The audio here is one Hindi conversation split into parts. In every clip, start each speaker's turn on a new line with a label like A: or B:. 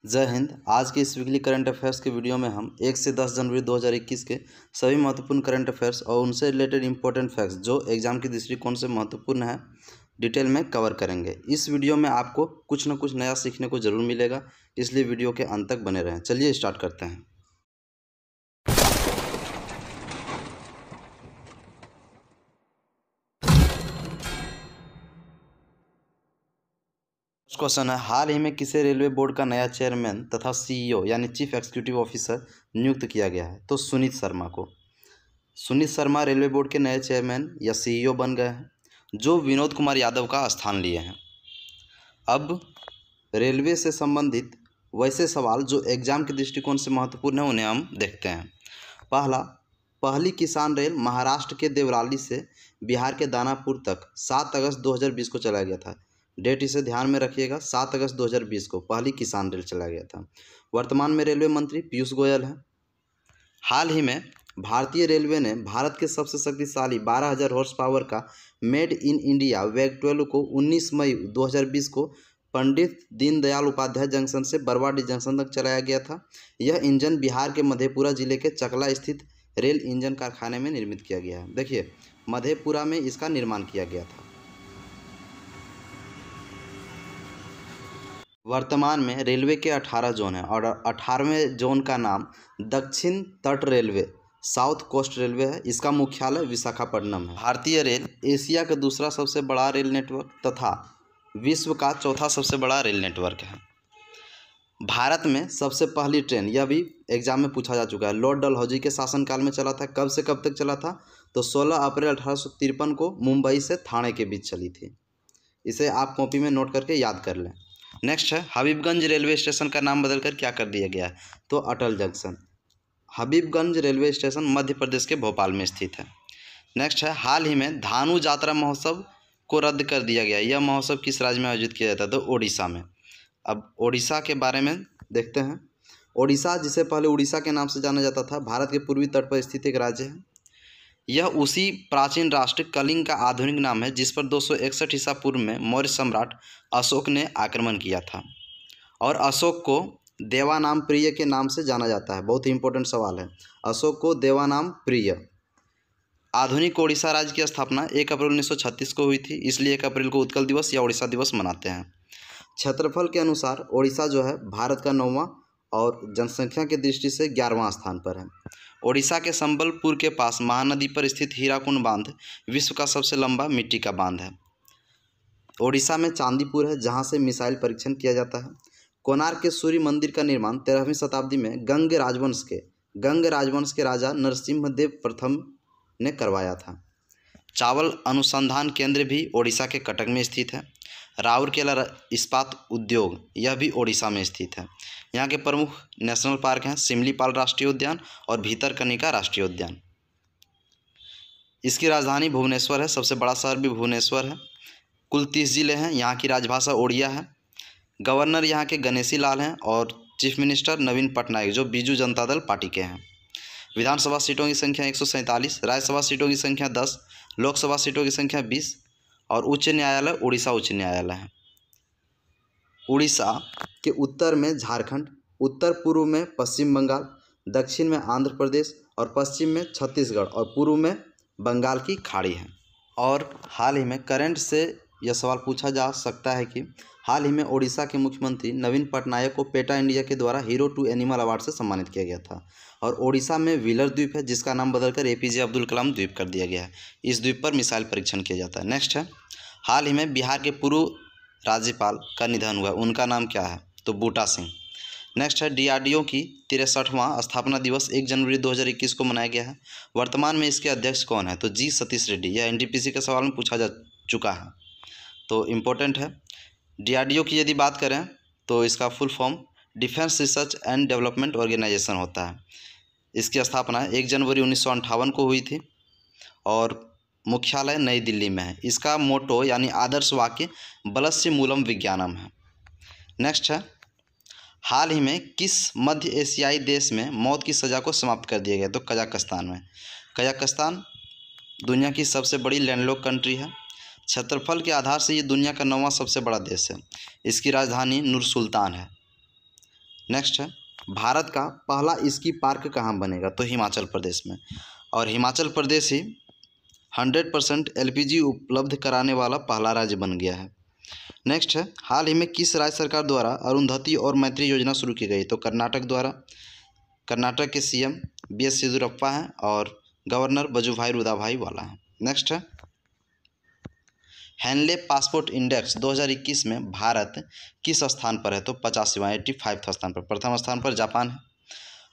A: जय हिंद। आज के इस वीकली करंट अफेयर्स के वीडियो में हम 1 से 10 जनवरी 2021 के सभी महत्वपूर्ण करंट अफेयर्स और उनसे रिलेटेड इंपॉर्टेंट फैक्ट्स जो एग्जाम की दृष्टिकोण से महत्वपूर्ण है डिटेल में कवर करेंगे। इस वीडियो में आपको कुछ न कुछ नया सीखने को ज़रूर मिलेगा, इसलिए वीडियो के अंत तक बने रहें। चलिए स्टार्ट करते हैं। क्वेश्चन है, हाल ही में किसे रेलवे बोर्ड का नया चेयरमैन तथा सीईओ यानी चीफ एग्जीक्यूटिव ऑफिसर नियुक्त किया गया है? तो सुनीत शर्मा को। सुनीत शर्मा रेलवे बोर्ड के नए चेयरमैन या सीईओ बन गए हैं, जो विनोद कुमार यादव का स्थान लिए हैं। अब रेलवे से संबंधित वैसे सवाल जो एग्जाम के दृष्टिकोण से महत्वपूर्ण है उन्हें हम देखते हैं। पहली किसान रेल महाराष्ट्र के देवलाली से बिहार के दानापुर तक 7 अगस्त 2020 को चलाया गया था। डेट इसे ध्यान में रखिएगा, 7 अगस्त 2020 को पहली किसान रेल चलाया गया था। वर्तमान में रेलवे मंत्री पीयूष गोयल हैं। हाल ही में भारतीय रेलवे ने भारत के सबसे शक्तिशाली 12,000 हॉर्स पावर का मेड इन इंडिया वेग 12 को 19 मई 2020 को पंडित दीनदयाल उपाध्याय जंक्शन से बरवाडी जंक्शन तक चलाया गया था। यह इंजन बिहार के मधेपुरा जिले के चकला स्थित रेल इंजन कारखाने में निर्मित किया गया है। देखिए, मधेपुरा में इसका निर्माण किया गया था। वर्तमान में रेलवे के 18 जोन हैं और 18वें जोन का नाम दक्षिण तट रेलवे साउथ कोस्ट रेलवे है। इसका मुख्यालय विशाखापट्टनम है। भारतीय रेल एशिया का दूसरा सबसे बड़ा रेल नेटवर्क तथा विश्व का चौथा सबसे बड़ा रेल नेटवर्क है। भारत में सबसे पहली ट्रेन, यह भी एग्जाम में पूछा जा चुका है, लॉर्ड डलहौजी के शासनकाल में चला था। कब से कब तक चला था? तो 16 अप्रैल 1853 को मुंबई से ठाणे के बीच चली थी। इसे आप कॉपी में नोट करके याद कर लें। नेक्स्ट है, हबीबगंज रेलवे स्टेशन का नाम बदलकर क्या कर दिया गया है? तो अटल junction. Habibganj railway station Madhya Pradesh के भोपाल में स्थित है। नेक्स्ट है, हाल ही में धानु जात्रा महोत्सव को रद्द कर दिया गया। यह महोत्सव किस राज्य में आयोजित किया जाता है? तो ओडिशा में। अब ओडिशा के बारे में देखते हैं। ओडिशा, जिसे पहले उड़ीसा के नाम से जाना जाता था, भारत के पूर्वी तट पर स्थित एक राज्य है। यह उसी प्राचीन राष्ट्र कलिंग का आधुनिक नाम है जिस पर 261 ईसा पूर्व में मौर्य सम्राट अशोक ने आक्रमण किया था और अशोक को देवानाम प्रिय के नाम से जाना जाता है। बहुत ही इंपॉर्टेंट सवाल है, अशोक को देवानाम प्रिय। आधुनिक ओडिशा राज्य की स्थापना 1 अप्रैल 1936 को हुई थी, इसलिए 1 अप्रैल को उत्कल दिवस या ओडिशा दिवस मनाते हैं। क्षेत्रफल के अनुसार ओडिशा जो है भारत का 9वां और जनसंख्या की दृष्टि से 11वां स्थान पर है। ओडिशा के संबलपुर के पास महानदी पर स्थित हीराकुंड बांध विश्व का सबसे लंबा मिट्टी का बांध है। ओडिशा में चांदीपुर है जहां से मिसाइल परीक्षण किया जाता है। कोणार्क के सूर्य मंदिर का निर्माण 13वीं शताब्दी में गंग राजवंश के राजा नरसिम्हदेव प्रथम ने करवाया था। चावल अनुसंधान केंद्र भी ओडिशा के कटक में स्थित है। राउरकेला इस्पात उद्योग, यह भी ओडिशा में स्थित है। यहाँ के प्रमुख नेशनल पार्क हैं सिमलीपाल राष्ट्रीय उद्यान और भीतरकनिका राष्ट्रीय उद्यान। इसकी राजधानी भुवनेश्वर है, सबसे बड़ा शहर भी भुवनेश्वर है। कुल 30 जिले हैं। यहाँ की राजभाषा ओडिया है। गवर्नर यहाँ के गणेशी लाल हैं और चीफ मिनिस्टर नवीन पटनायक जो बीजू जनता दल पार्टी के हैं। विधानसभा सीटों की संख्या 147, राज्यसभा सीटों की संख्या 10, लोकसभा सीटों की संख्या 20 और उच्च न्यायालय उड़ीसा उच्च न्यायालय है। उड़ीसा के उत्तर में झारखंड, उत्तर पूर्व में पश्चिम बंगाल, दक्षिण में आंध्र प्रदेश और पश्चिम में छत्तीसगढ़ और पूर्व में बंगाल की खाड़ी है। और हाल ही में करंट से यह सवाल पूछा जा सकता है कि हाल ही में ओडिशा के मुख्यमंत्री नवीन पटनायक को पेटा इंडिया के द्वारा हीरो टू एनिमल अवार्ड से सम्मानित किया गया था। और ओडिशा में व्हीलर द्वीप है जिसका नाम बदलकर एपीजे अब्दुल कलाम द्वीप कर दिया गया है। इस द्वीप पर मिसाइल परीक्षण किया जाता है। नेक्स्ट है, हाल ही में बिहार के पूर्व राज्यपाल का निधन हुआ, उनका नाम क्या है? तो बूटा सिंह। नेक्स्ट है, डीआरडीओ की 63वां स्थापना दिवस 1 जनवरी 2021 को मनाया गया है। वर्तमान में इसके अध्यक्ष कौन है? तो जी सतीश रेड्डी। यह एनटीपीसी के सवाल में पूछा जा चुका है, तो इम्पोर्टेंट है। डीआरडीओ की यदि बात करें तो इसका full form defence research and development organisation होता है। इसकी स्थापना 1 जनवरी 1958 को हुई थी और मुख्यालय नई दिल्ली में है। इसका मोटो यानी आदर्श वाक्य बलस्य मूलम विज्ञानम है। नेक्स्ट है, हाल ही में किस मध्य एशियाई देश में मौत की सज़ा को समाप्त कर दिया गया? तो कजाकिस्तान में। कजाकिस्तान दुनिया की सबसे बड़ी लैंडलॉक कंट्री है। क्षेत्रफल के आधार से ये दुनिया का 9वां सबसे बड़ा देश है। इसकी राजधानी नूर सुल्तान है। नेक्स्ट है, भारत का पहला स्की पार्क कहाँ बनेगा? तो हिमाचल प्रदेश में, और हिमाचल प्रदेश ही 100% LPG उपलब्ध कराने वाला पहला राज्य बन गया है। नेक्स्ट है, हाल ही में किस राज्य सरकार द्वारा अरुंधति और मैत्री योजना शुरू की गई? तो कर्नाटक द्वारा। कर्नाटक के CM BS येदियुरप्पा हैं और गवर्नर वजुभाई रुदाभाई वाला है। नेक्स्ट है, हेनले पासपोर्ट इंडेक्स 2021 में भारत किस स्थान पर है? तो 85वां 85वां स्थान पर। प्रथम स्थान पर जापान है,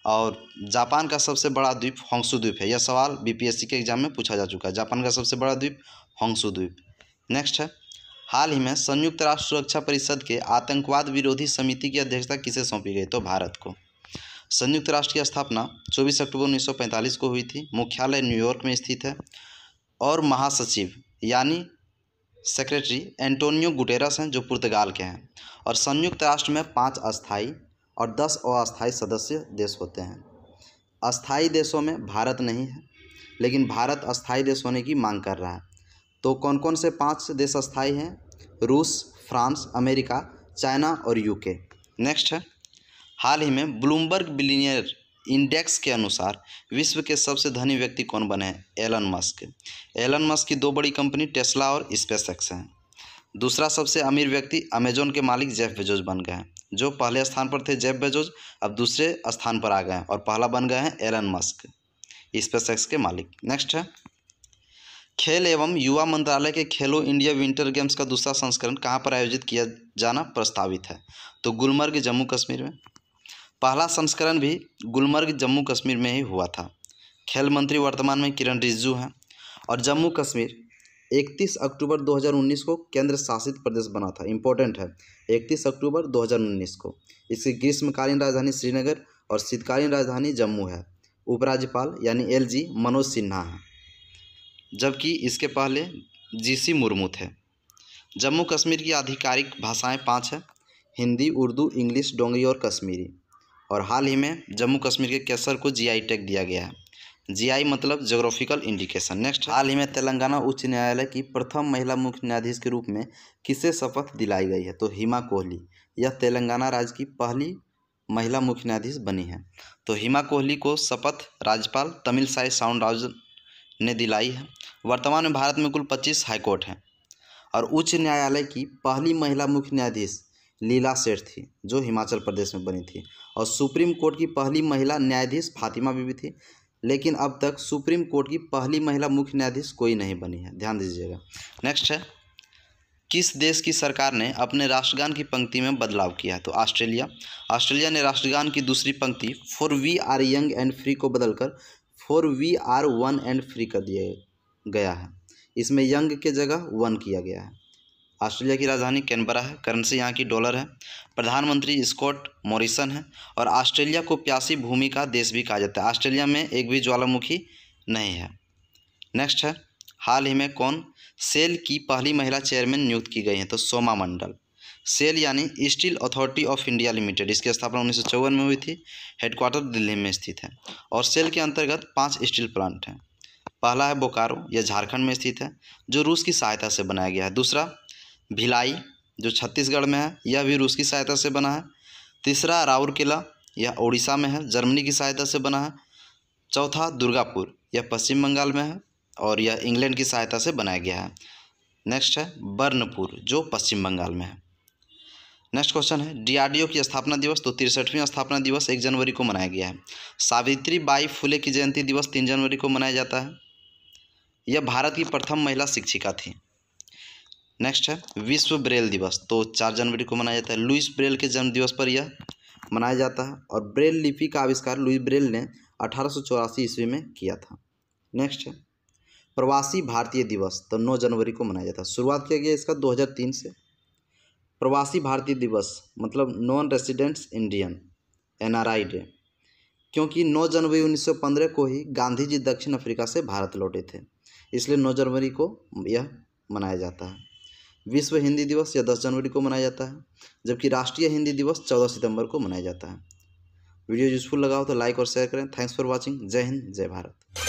A: और जापान का सबसे बड़ा द्वीप होंसू द्वीप है। यह सवाल BPSC के एग्जाम में पूछा जा चुका है। जापान का सबसे बड़ा द्वीप होंसू द्वीप। नेक्स्ट है, हाल ही में संयुक्त राष्ट्र सुरक्षा परिषद के आतंकवाद विरोधी समिति की अध्यक्षता किसे सौंपी गई? तो भारत को। संयुक्त राष्ट्र की स्थापना 24 अक्टूबर 1945 को हुई थी। मुख्यालय न्यूयॉर्क में स्थित है, और महासचिव यानी सेक्रेटरी एंटोनियो गुटेरस हैं जो पुर्तगाल के हैं। और संयुक्त राष्ट्र में 5 अस्थायी और 10 अस्थायी सदस्य देश होते हैं। अस्थायी देशों में भारत नहीं है, लेकिन भारत अस्थायी देश होने की मांग कर रहा है। तो कौन कौन से 5 देश अस्थायी हैं? रूस, फ्रांस, अमेरिका, चाइना और UK। नेक्स्ट है, हाल ही में ब्लूमबर्ग बिलियनियर इंडेक्स के अनुसार विश्व के सबसे धनी व्यक्ति कौन बने हैं? Elon Musk. एलन मस्क की 2 बड़ी कंपनी टेस्ला और स्पेसएक्स हैं। दूसरा सबसे अमीर व्यक्ति अमेजोन के मालिक जेफ बेजोस बन गए हैं। जो पहले स्थान पर थे जेफ बेजोस, अब दूसरे स्थान पर आ गए हैं और पहला बन गए हैं एलन मस्क, स्पेसएक्स के मालिक। नेक्स्ट है, खेल एवं युवा मंत्रालय के खेलो इंडिया विंटर गेम्स का दूसरा संस्करण कहाँ पर आयोजित किया जाना प्रस्तावित है? तो गुलमर्ग, जम्मू कश्मीर में। पहला संस्करण भी गुलमर्ग, जम्मू कश्मीर में ही हुआ था। खेल मंत्री वर्तमान में किरण रिजिजू हैं। और जम्मू कश्मीर 31 अक्टूबर 2019 को केंद्र शासित प्रदेश बना था। इम्पोर्टेंट है, 31 अक्टूबर 2019 को। इसकी ग्रीष्मकालीन राजधानी श्रीनगर और शीतकालीन राजधानी जम्मू है। उपराज्यपाल यानी LG मनोज सिन्हा हैं, जबकि इसके पहले GC मुर्मू थे। जम्मू कश्मीर की आधिकारिक भाषाएं 5 हैं: हिंदी, उर्दू, इंग्लिश, डोंगरी और कश्मीरी। और हाल ही में जम्मू कश्मीर के केसर को GI टैग दिया गया है। GI मतलब जोग्राफिकल इंडिकेशन। नेक्स्ट, हाल ही में तेलंगाना उच्च न्यायालय की प्रथम महिला मुख्य न्यायाधीश के रूप में किसे शपथ दिलाई गई है? तो हिमा कोहली। यह तेलंगाना राज्य की पहली महिला मुख्य न्यायाधीश बनी है। तो हिमा कोहली को शपथ राज्यपाल तमिलसाई साउंडराजन ने दिलाई है। वर्तमान में भारत में कुल 25 हाईकोर्ट हैं, और उच्च न्यायालय की पहली महिला मुख्य न्यायाधीश लीला सेठ थी, जो हिमाचल प्रदेश में बनी थी। और सुप्रीम कोर्ट की पहली महिला न्यायाधीश फातिमा बीबी थी, लेकिन अब तक सुप्रीम कोर्ट की पहली महिला मुख्य न्यायाधीश कोई नहीं बनी है, ध्यान दीजिएगा। नेक्स्ट है, किस देश की सरकार ने अपने राष्ट्रगान की पंक्ति में बदलाव किया है? तो ऑस्ट्रेलिया। ऑस्ट्रेलिया ने राष्ट्रगान की दूसरी पंक्ति for we are young and free को बदलकर for we are one and free कर दिया गया है। इसमें यंग के जगह वन किया गया है। ऑस्ट्रेलिया की राजधानी कैनबरा है। करेंसी यहाँ की डॉलर है। प्रधानमंत्री स्कॉट मॉरिसन है। और ऑस्ट्रेलिया को प्यासी भूमि का देश भी कहा जाता है। ऑस्ट्रेलिया में एक भी ज्वालामुखी नहीं है। नेक्स्ट है, हाल ही में कौन सेल की पहली महिला चेयरमैन नियुक्त की गई हैं? तो सोमा मंडल। सेल यानी steel authority of India limited, इसकी स्थापना 1954 में हुई थी। हेडक्वार्टर दिल्ली में स्थित है। और सेल के अंतर्गत 5 स्टील प्लांट हैं। पहला है बोकारो, यह झारखंड में स्थित है, जो रूस की सहायता से बनाया गया है। दूसरा भिलाई, जो छत्तीसगढ़ में है, यह भी रूस की सहायता से बना है। तीसरा राउरकेला, यह उड़ीसा में है, जर्मनी की सहायता से बना है। चौथा दुर्गापुर, यह पश्चिम बंगाल में है और यह इंग्लैंड की सहायता से बनाया गया है। नेक्स्ट है बर्नपुर, जो पश्चिम बंगाल में है। नेक्स्ट क्वेश्चन है, DRDO की स्थापना दिवस। तो 63वां स्थापना दिवस 1 जनवरी को मनाया गया है। सावित्री बाई फुले की जयंती दिवस 3 जनवरी को मनाया जाता है। यह भारत की प्रथम महिला शिक्षिका थी। नेक्स्ट है विश्व ब्रेल दिवस, तो 4 जनवरी को मनाया जाता है। लुइस ब्रेल के जन्म दिवस पर यह मनाया जाता है। और ब्रेल लिपि का आविष्कार लुइस ब्रेल ने 1884 ईस्वी में किया था। नेक्स्ट है प्रवासी भारतीय दिवस, तो 9 जनवरी को मनाया जाता है। शुरुआत किया गया इसका 2003 से। प्रवासी भारतीय दिवस मतलब non residents Indian, NRI day, क्योंकि 9 जनवरी 1915 को ही गांधी जी दक्षिण अफ्रीका से भारत लौटे थे, इसलिए 9 जनवरी को यह मनाया जाता है। विश्व हिंदी दिवस यह 10 जनवरी को मनाया जाता है, जबकि राष्ट्रीय हिंदी दिवस 14 सितंबर को मनाया जाता है। वीडियो यूजफुल लगा हो तो लाइक और शेयर करें। Thanks for watching. जय हिंद, जय भारत।